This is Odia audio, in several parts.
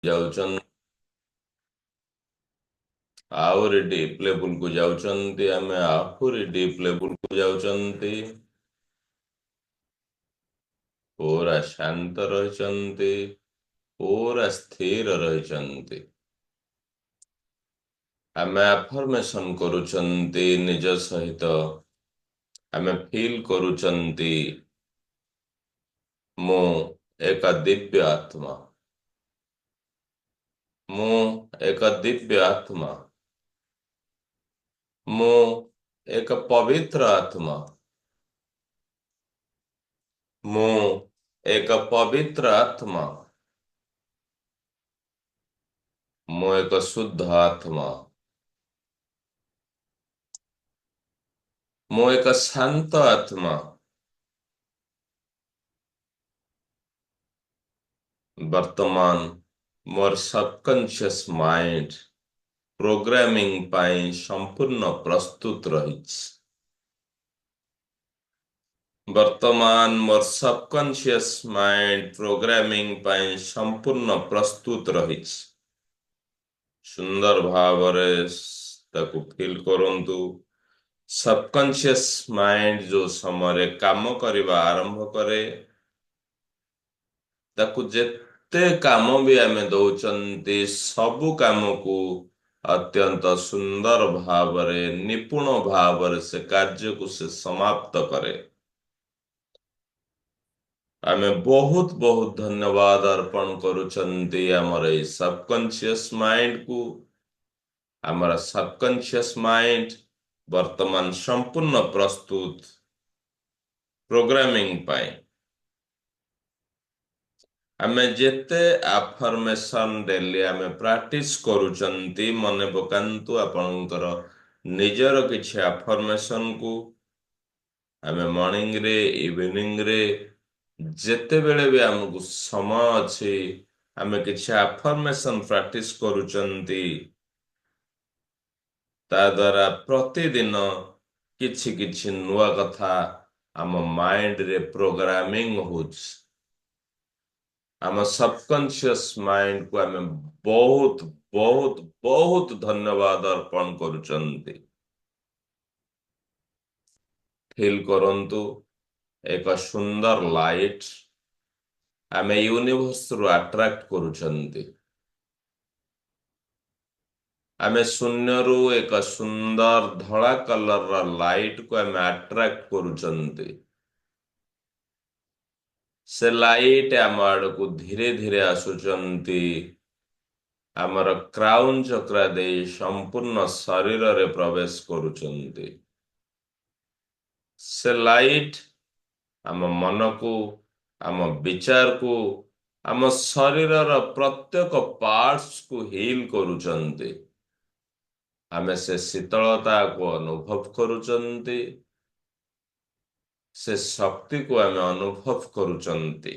ଯାଉଛନ୍ତି ଆହୁରି ଡିପ୍ ଲେବୁଲକୁ ଯାଉଛନ୍ତି, ଆମେ ଆହୁରି ଡିପ୍ ଲେବୁଲକୁ ଯାଉଛନ୍ତି। ପୁରା ଶାନ୍ତ ରହିଛନ୍ତି, ପୁରା ସ୍ଥିର ରହିଛନ୍ତି। ଆମେ ଆଫର୍ମେସନ କରୁଛନ୍ତି ନିଜ ସହିତ। ଆମେ ଫିଲ୍ କରୁଛନ୍ତି ମୁଁ ଏକ ଦିବ୍ୟ ଆତ୍ମା। ମୁଁ ଏକ ଦିବ୍ୟ ଆତ୍ମା। ମୁଁ ଏକ ପବିତ୍ର ଆତ୍ମା। ମୁଁ ଏକ ପବିତ୍ର ଆତ୍ମା। ମୁଁ ଏକ ଶୁଦ୍ଧ ଆତ୍ମା। ମୁଁ ଏକ ଶାନ୍ତ ଆତ୍ମା। ବର୍ତ୍ତମାନ ମୋର ସବକନସିୟସ୍ ମାଇଣ୍ଡ ପ୍ରୋଗ୍ରାମିଂ ପାଇଁ ସମ୍ପୂର୍ଣ୍ଣ ପ୍ରସ୍ତୁତ ରହିଛି। ବର୍ତ୍ତମାନ ମୋର ସବକନସିୟସ୍ ମାଇଣ୍ଡ ପ୍ରୋଗ୍ରାମିଂ ପାଇଁ ସମ୍ପୂର୍ଣ୍ଣ ପ୍ରସ୍ତୁତ ରହିଛି। ସୁନ୍ଦର ଭାବରେ ତାକୁ ଫିଲ୍ କରନ୍ତୁ। ସବକନସିୟସ୍ ମାଇଣ୍ଡ ଯୋଉ ସମୟରେ କାମ କରିବା ଆରମ୍ଭ କରେ, ତାକୁ ଯେତେ କାମ ବି ଆମେ ଦଉଛନ୍ତି, ସବୁ କାମକୁ ଅତ୍ୟନ୍ତ ସୁନ୍ଦର ଭାବରେ, ନିପୁଣ ଭାବରେ ସେ କାର୍ଯ୍ୟକୁ ସେ ସମାପ୍ତ କରେ। ଆମେ ବହୁତ ବହୁତ ଧନ୍ୟବାଦ ଅର୍ପଣ କରୁଛନ୍ତି ଆମର ଏଇ ସବକନସିୟସ୍ ମାଇଣ୍ଡକୁ। ଆମର ସବକନସିୟସ୍ ମାଇଣ୍ଡ ବର୍ତ୍ତମାନ ସମ୍ପୂର୍ଣ୍ଣ ପ୍ରସ୍ତୁତ ପ୍ରୋଗ୍ରାମିଂ ପାଇଁ। ଆମେ ଯେତେ ଆଫର୍ମେସନ ଡେଲି ଆମେ ପ୍ରାକ୍ଟିସ କରୁଛନ୍ତି, ମନେ ପକାନ୍ତୁ ଆପଣଙ୍କର ନିଜର କିଛି ଆଫର୍ମେସନକୁ। ଆମେ ମର୍ଣ୍ଣିଂରେ, ଇଭିନିଂରେ, ଯେତେବେଳେ ବି ଆମକୁ ସମୟ ଅଛି, ଆମେ କିଛି ଆଫର୍ମେସନ ପ୍ରାକ୍ଟିସ କରୁଛନ୍ତି। ତା ଦ୍ୱାରା ପ୍ରତିଦିନ କିଛି କିଛି ନୂଆ କଥା ଆମ ମାଇଣ୍ଡରେ ପ୍ରୋଗ୍ରାମିଂ ହଉଛି। ଆମ ସବକନସିୟସ୍ ମାଇଣ୍ଡକୁ ଆମେ ବହୁତ ବହୁତ ବହୁତ ଧନ୍ୟବାଦ ଅର୍ପଣ କରୁଛନ୍ତି। ଫିଲ୍ କରନ୍ତୁ ଏକ ସୁନ୍ଦର ଲାଇଟ୍ ଆମେ ୟୁନିଭର୍ସରୁ ଆଟ୍ରାକ୍ଟ କରୁଛନ୍ତି। ଆମେ ଶୂନ୍ୟରୁ ଏକ ସୁନ୍ଦର ଧଳା କଲରର ଲାଇଟକୁ ଆମେ ଆଟ୍ରାକ୍ଟ କରୁଛନ୍ତି। ସେ ଲାଇଟ୍ ଆମ ଆଡକୁ ଧୀରେ ଧୀରେ ଆସୁଛନ୍ତି। ଆମର କ୍ରାଉନ ଚକ୍ର ଦେଇ ସମ୍ପୂର୍ଣ୍ଣ ଶରୀରରେ ପ୍ରବେଶ କରୁଛନ୍ତି। ସେ ଲାଇଟ୍ ଆମ ମନକୁ, ଆମ ବିଚାରକୁ, ଆମ ଶରୀରର ପ୍ରତ୍ୟେକ ପାର୍ଟସକୁ ହିଲ୍ କରୁଛନ୍ତି। ଆମେ ସେ ଶୀତଳତାକୁ ଅନୁଭବ କରୁଛନ୍ତି। ସେ ଶକ୍ତିକୁ ଆମେ ଅନୁଭବ କରୁଛନ୍ତି।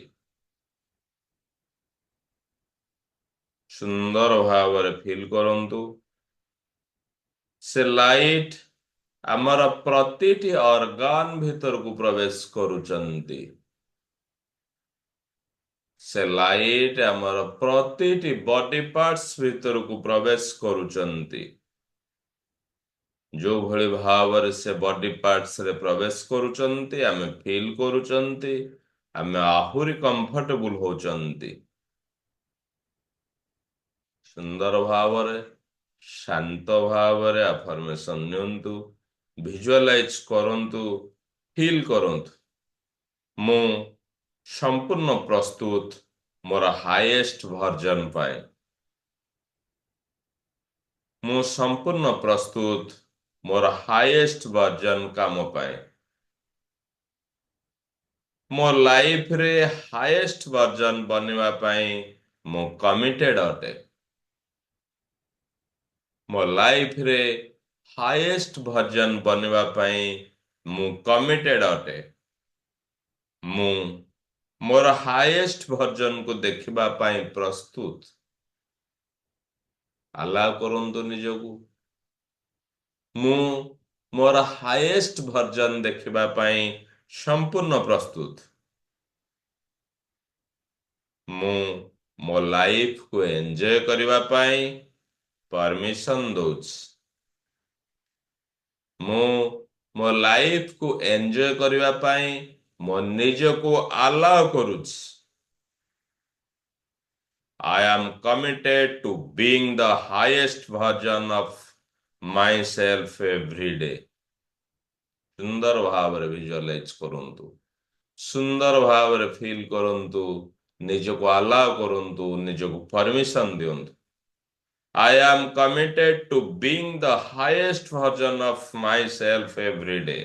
ସୁନ୍ଦର ଭାବରେ ଫିଲ୍ କରନ୍ତୁ। ସେ ଲାଇଟ୍ ଆମର ପ୍ରତିଟି ଅର୍ଗାନ ଭିତରକୁ ପ୍ରବେଶ କରୁଛନ୍ତି। ସେ ଲାଇଟ୍ ଆମର ପ୍ରତିଟି ବଡି ପାର୍ଟସ ଭିତରକୁ ପ୍ରବେଶ କରୁଛନ୍ତି। ଯୋଉଭଳି ଭାବରେ ସେ ବଡି ପାର୍ଟସରେ ପ୍ରବେଶ କରୁଛନ୍ତି, ଆମେ ଫିଲ୍ କରୁଛନ୍ତି, ଆମେ ଆହୁରି କମ୍ଫର୍ଟେବୁଲ ହଉଛନ୍ତି। ସୁନ୍ଦର ଭାବରେ, ଶାନ୍ତ ଭାବରେ ଆଫର୍ମେସନ ନିଅନ୍ତୁ। ଭିଜୁଆଲାଇଜ କରନ୍ତୁ, ଫିଲ୍ କରନ୍ତୁ। ମୁଁ ସମ୍ପୂର୍ଣ୍ଣ ପ୍ରସ୍ତୁତ ମୋର ହାଇଏଷ୍ଟ ଭର୍ଜନ ପାଇଁ। ମୁଁ ସମ୍ପୂର୍ଣ୍ଣ ପ୍ରସ୍ତୁତ ମୋର ହାଇଏଷ୍ଟ ଭର୍ଜନ କାମ ପାଇଁ। ମୋ ଲାଇଫରେ ହାଇଏଷ୍ଟ ଭର୍ଜନ ବନିବା ପାଇଁ ମୁଁ କମିଟେଡ ଅଟେ। ମୋ ଲାଇଫରେ ହାଇଏଷ୍ଟ ଭର୍ଜନ ବନିବା ପାଇଁ ମୁଁ କମିଟେଡ ଅଟେ। ମୁଁ ମୋର ହାଇଏଷ୍ଟ ଭର୍ଜନକୁ ଦେଖିବା ପାଇଁ ପ୍ରସ୍ତୁତ। ଆଲାଉ କରନ୍ତୁ ନିଜକୁ। ମୁଁ ମୋର ହାଇଏଷ୍ଟ ଭର୍ଜନ ଦେଖିବା ପାଇଁ ସମ୍ପୂର୍ଣ୍ଣ ପ୍ରସ୍ତୁତ। ମୁଁ ମୋ ଲାଇଫକୁ ଏନ୍ଜୟ କରିବା ପାଇଁ ପରମିଶନ ଦଉଛି। ମୁଁ ମୋ ଲାଇଫକୁ ଏନ୍ଜୟ କରିବା ପାଇଁ ମୋ ନିଜକୁ ଆଲାଉ କରୁଛି। I am committed to being the highest version of myself every day. ସୁନ୍ଦର ଭାବରେ ଭିଜୁଆଲାଇଜ କରନ୍ତୁ। ସୁନ୍ଦର ଭାବରେ ଫିଲ୍ କରନ୍ତୁ। ନିଜକୁ ଆଲାଉ କରନ୍ତୁ। ନିଜକୁ ପରମିଶନ ଦିଅନ୍ତୁ। I am committed to being the highest version of myself every day.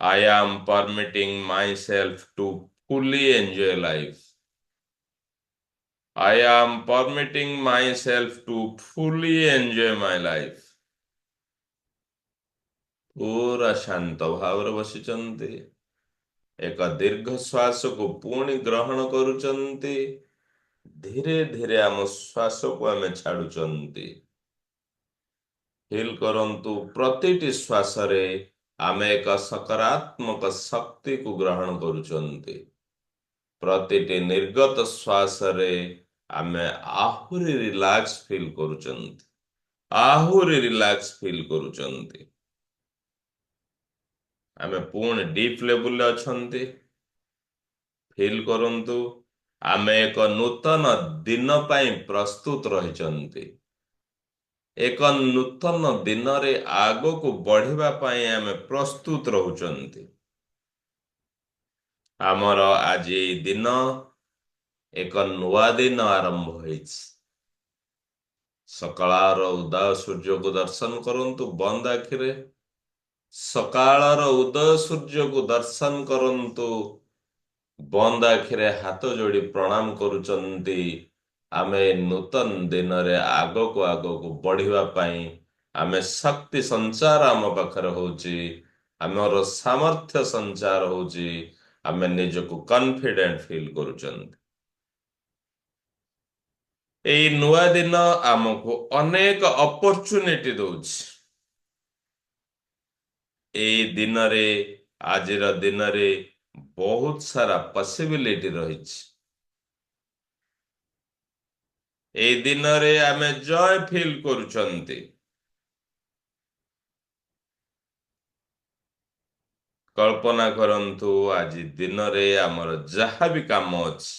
I am permitting myself to fully enjoy life. I am permitting myself to fully enjoy my life. ପୁରା ଶାନ୍ତ ଭାବରେ ବସିଛନ୍ତି। ଏକ ଦୀର୍ଘ ଶ୍ୱାସକୁ ପୁଣି ଗ୍ରହଣ କରୁଛନ୍ତି। ଧୀରେ ଧୀରେ ଆମ ଶ୍ୱାସକୁ ଆମେ ଛାଡୁଛନ୍ତି। ଫିଲ୍ କରନ୍ତୁ ପ୍ରତିଟି ଶ୍ୱାସରେ ଆମେ ଏକ ସକାରାତ୍ମକ ଶକ୍ତିକୁ ଗ୍ରହଣ କରୁଛନ୍ତି। ପ୍ରତିଟି ନିର୍ଗତ ଶ୍ୱାସରେ ଆମେ ଆହୁରି ରିଲାକ୍ସ ଫିଲ୍ କରୁଛନ୍ତି। ଆହୁରି ରିଲାକ୍ସ ଫିଲ୍ କରୁଛନ୍ତି। ଆମେ ପୁଣି ଡିପ୍ ଲେବୁଲରେ ଅଛନ୍ତି। ଫିଲ୍ କରନ୍ତୁ ଆମେ ଏକ ନୂତନ ଦିନ ପାଇଁ ପ୍ରସ୍ତୁତ ରହିଛନ୍ତି। ଏକ ନୂତନ ଦିନରେ ଆଗକୁ ବଢିବା ପାଇଁ ଆମେ ପ୍ରସ୍ତୁତ ରହୁଛନ୍ତି। ଆମର ଆଜି ଏହି ଦିନ ଏକ ନୂଆ ଦିନ ଆରମ୍ଭ ହୋଇଛି। ସକାଳର ଉଦୟ ସୂର୍ଯ୍ୟକୁ ଦର୍ଶନ କରନ୍ତୁ ବନ୍ଦ ଆଖିରେ। ସକାଳର ଉଦୟ ସୂର୍ଯ୍ୟକୁ ଦର୍ଶନ କରନ୍ତୁ। ବନ୍ଦ ଆଖିରେ ହାତ ଯୋଡି ପ୍ରଣାମ କରୁଛନ୍ତି। ଆମେ ନୂତନ ଦିନରେ ଆଗକୁ ଆଗକୁ ବଢିବା ପାଇଁ ଆମେ ଶକ୍ତି ସଞ୍ଚାର ଆମ ପାଖରେ ହଉଛି। ଆମର ସାମର୍ଥ୍ୟ ସଞ୍ଚାର ହଉଛି। ଆମେ ନିଜକୁ କନଫିଡେଣ୍ଟ ଫିଲ୍ କରୁଛନ୍ତି। ଏଇ ନୂଆ ଦିନ ଆମକୁ ଅନେକ ଅପରଚୁନିଟି ଦଉଛି। ଏଇ ଦିନରେ ଆଜିର ଦିନରେ ବହୁତ ସାରା ପସିବିଲିଟି ରହିଛି। ଏଇ ଦିନରେ ଆମେ ଜୟ ଫିଲ୍ କରୁଛନ୍ତି। କଳ୍ପନା କରନ୍ତୁ ଆଜି ଦିନରେ ଆମର ଯାହା ବି କାମ ଅଛି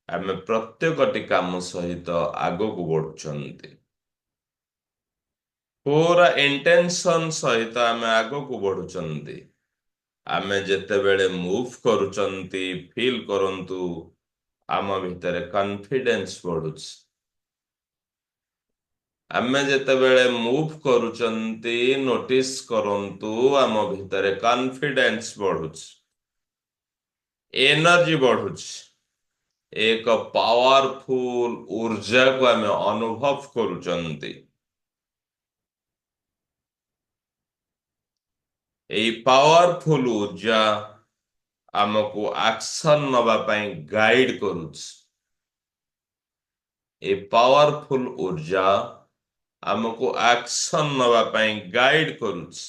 ଆମେ ପ୍ରତ୍ୟେକଟି କାମ ସହିତ ଆଗକୁ ବଢୁଛନ୍ତି। ପୁରା ଇଣ୍ଟେନସନ ସହିତ ଆମେ ଆଗକୁ ବଢୁଛନ୍ତି। ଆମେ ଯେତେବେଳେ ମୁଭ୍ କରୁଛନ୍ତି ଫିଲ୍ କରନ୍ତୁ ଆମ ଭିତରେ କନଫିଡେନ୍ସ ବଢୁଛି। ଆମେ ଯେତେବେଳେ ମୁଭ୍ କରୁଛନ୍ତି ନୋଟିସ୍ କରନ୍ତୁ ଆମ ଭିତରେ କନଫିଡେନ୍ସ ବଢୁଛି। ଏନର୍ଜି ବଢୁଛି। ଏକ ପାୱାରଫୁଲ ऊर्जाକୁ ଆମେ ଅନୁଭବ କରୁଛନ୍ତି। ଏହି ପାୱାରଫୁଲ ऊर्जा ଆମକୁ ଆକ୍ସନ ନବା ପାଇଁ ଗାଇଡ କରୁଛି। ଏ ପାୱାରଫୁଲ ऊर्जा ଆମକୁ ଆକ୍ସନ ନବା ପାଇଁ ଗାଇଡ କରୁଛି।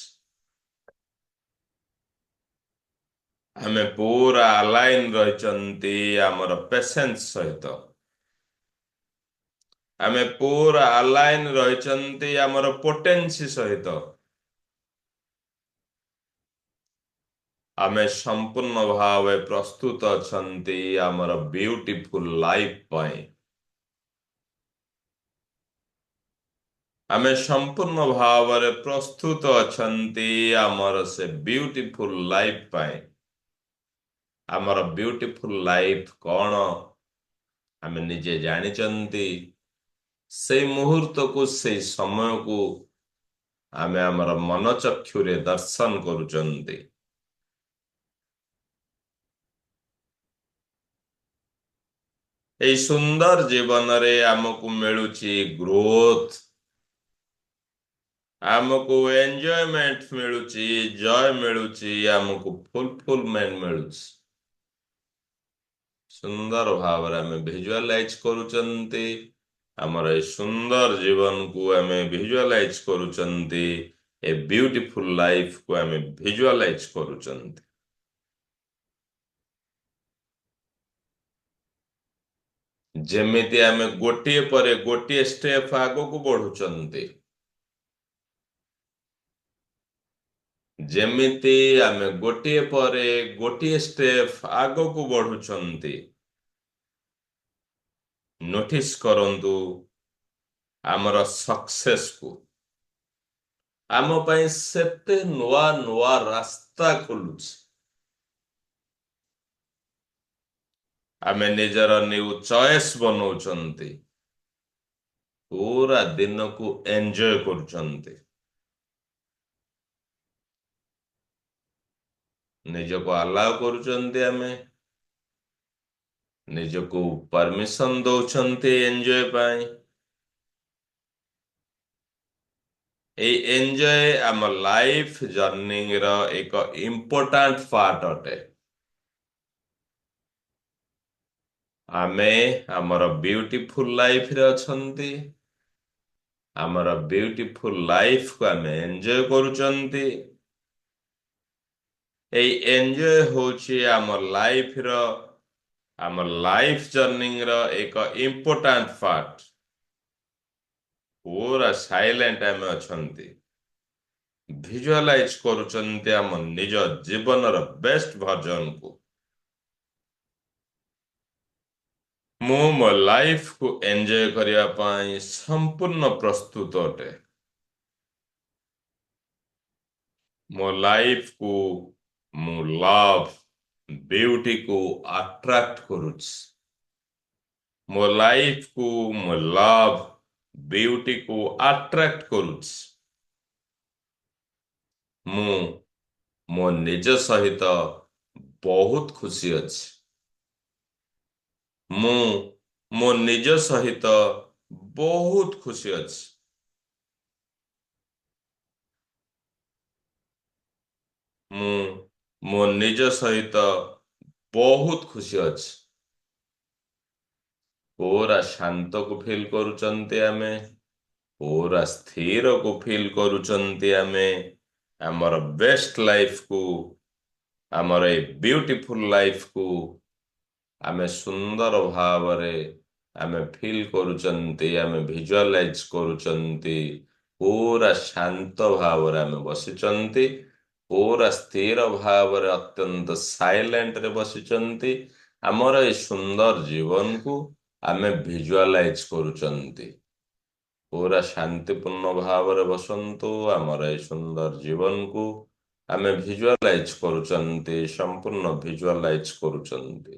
ଆମେ ପୁରା ଆଲାଇନ ରହିଛନ୍ତି ଆମର ପେସେନ୍ସ ସହିତ। ଆମେ ପୁରା ଆଲାଇନ ରହିଛନ୍ତି ଆମର ପୋଟେନ୍ସି ସହିତ। ଆମେ ସମ୍ପୂର୍ଣ୍ଣ ଭାବେ ପ୍ରସ୍ତୁତ ଅଛନ୍ତି ଆମର ବ୍ୟୁଟିଫୁଲ ଲାଇଫ ପାଇଁ। ଆମେ ସମ୍ପୂର୍ଣ୍ଣ ଭାବରେ ପ୍ରସ୍ତୁତ ଅଛନ୍ତି ଆମର ସେ ବ୍ୟୁଟିଫୁଲ ଲାଇଫ ପାଇଁ। ଆମର ବ୍ୟୁଟିଫୁଲ ଲାଇଫ କଣ ଆମେ ନିଜେ ଜାଣିଛନ୍ତି। ସେଇ ମୁହୂର୍ତ୍ତକୁ ସେଇ ସମୟକୁ ଆମେ ଆମର ମନଚକ୍ଷୁରେ ଦର୍ଶନ କରୁଛନ୍ତି। এই ସୁନ୍ଦର ଜୀବନରେ ଆମକୁ ମିଳୁଛି ଗ୍ରୋଥ। ଆମକୁ ଏନଜୟମେଣ୍ଟ ମିଳୁଛି, ଜୟ ମିଳୁଛି, ଆମକୁ ଫୁଲଫିଲମେଣ୍ଟ ମିଳୁଛି। ସୁନ୍ଦର ଭାବରେ ଆମେ ଭିଜୁଆଲାଇଜ କରୁଛନ୍ତି। ଆମର এই ସୁନ୍ଦର ଜୀବନକୁ ଆମେ ଭିଜୁଆଲାଇଜ କରୁଛନ୍ତି। ଏ ବ୍ୟୁଟିଫୁଲ ଲାଇଫକୁ ଆମେ ଭିଜୁଆଲାଇଜ କରୁଛନ୍ତି। ଯେମିତି ଆମେ ଗୋଟିଏ ପରେ ଗୋଟିଏ ଷ୍ଟେପ ଆଗକୁ ବଢୁଛନ୍ତି, ଯେମିତି ଆମେ ଗୋଟିଏ ପରେ ଗୋଟିଏ ଷ୍ଟେପ ଆଗକୁ ବଢୁଛନ୍ତି, ନୋଟିସ୍ କରନ୍ତୁ ଆମର ସକ୍ସେସକୁ। ଆମ ପାଇଁ ସେତେ ନୂଆ ନୂଆ ରାସ୍ତା ଖୋଲୁଛି। ଆମେ ନିଜର ନ୍ୟୁ ଚଏସ୍ ବନଉଛନ୍ତି, ପୁରା ଦିନକୁ ଏନ୍ଜୟ କରୁଛନ୍ତି, ନିଜକୁ ଆଲାଉ କରୁଛନ୍ତି, ଆମେ ନିଜକୁ ପରମିଶନ ଦଉଛନ୍ତି ଏନ୍ଜୟ ପାଇଁ। এই ଏନ୍ଜୟ ଆମ ଲାଇଫ ଜର୍ଣ୍ଣିର ଏକ ଇମ୍ପୋର୍ଟାଣ୍ଟ ପାର୍ଟ ଅଟେ। ଆମେ ଆମର ବ୍ୟୁଟିଫୁଲ ଲାଇଫରେ ଅଛନ୍ତି, ଆମର ବ୍ୟୁଟିଫୁଲ ଲାଇଫକୁ ଆମେ ଏନ୍ଜୟ କରୁଛନ୍ତି। এই ଏନ୍ଜୟ ହଉଛି ଆମ ଲାଇଫ ଜର୍ଣ୍ଣିର ଏକ ଇମ୍ପୋର୍ଟାଣ୍ଟ ପାର୍ଟ। ପୁରା ସାଇଲେଣ୍ଟ ଆମେ ଅଛନ୍ତି, ଭିଜୁଆଲାଇଜ କରୁଛନ୍ତି ଆମ ନିଜ ଜୀବନର ବେଷ୍ଟ ଭର୍ଜନକୁ। ମୁଁ ମୋ ଲାଇଫକୁ ଏନ୍ଜୟ କରିବା ପାଇଁ ସମ୍ପୂର୍ଣ୍ଣ ପ୍ରସ୍ତୁତ ଅଟେ। ମୋ ଲାଇଫକୁ ମୁଁ ଲଭ୍, ବ୍ୟୁଟିକୁ ଆଟ୍ରାକ୍ଟ କରୁଛି। ମୋ ଲାଇଫକୁ ମୁଁ ଲଭ୍, ବ୍ୟୁଟିକୁ ଆଟ୍ରାକ୍ଟ କରୁଛି। ମୁଁ ମୋ ନିଜ ସହିତ ବହୁତ ଖୁସି ଅଛି। ମୁଁ ମୋ ନିଜ ସହିତ ବହୁତ ଖୁସି ଅଛି। ମୁଁ ମୋ ନିଜ ସହିତ ବହୁତ ଖୁସି ଅଛି। ପୁରା ଶାନ୍ତକୁ ଫିଲ୍ କରୁଛନ୍ତି ଆମେ, ପୁରା ସ୍ଥିରକୁ ଫିଲ୍ କରୁଛନ୍ତି ଆମେ, ଆମର ବେଷ୍ଟ ଲାଇଫକୁ, ଆମର ଏ ବ୍ୟୁଟିଫୁଲ ଲାଇଫକୁ ଆମେ ସୁନ୍ଦର ଭାବରେ ଆମେ ଫିଲ୍ କରୁଛନ୍ତି, ଆମେ ଭିଜୁଆଲାଇଜ କରୁଛନ୍ତି। ପୁରା ଶାନ୍ତ ଭାବରେ ଆମେ ବସିଛନ୍ତି, ପୁରା ସ୍ଥିର ଭାବରେ ଅତ୍ୟନ୍ତ ସାଇଲେଣ୍ଟରେ ବସିଛନ୍ତି। ଆମର এই ସୁନ୍ଦର ଜୀବନକୁ ଆମେ ଭିଜୁଆଲାଇଜ କରୁଛନ୍ତି। ପୁରା ଶାନ୍ତିପୂର୍ଣ୍ଣ ଭାବରେ ବସନ୍ତୁ। ଆମର এই ସୁନ୍ଦର ଜୀବନକୁ ଆମେ ଭିଜୁଆଲାଇଜ କରୁଛନ୍ତି, ସମ୍ପୂର୍ଣ୍ଣ ଭିଜୁଆଲାଇଜ କରୁଛନ୍ତି।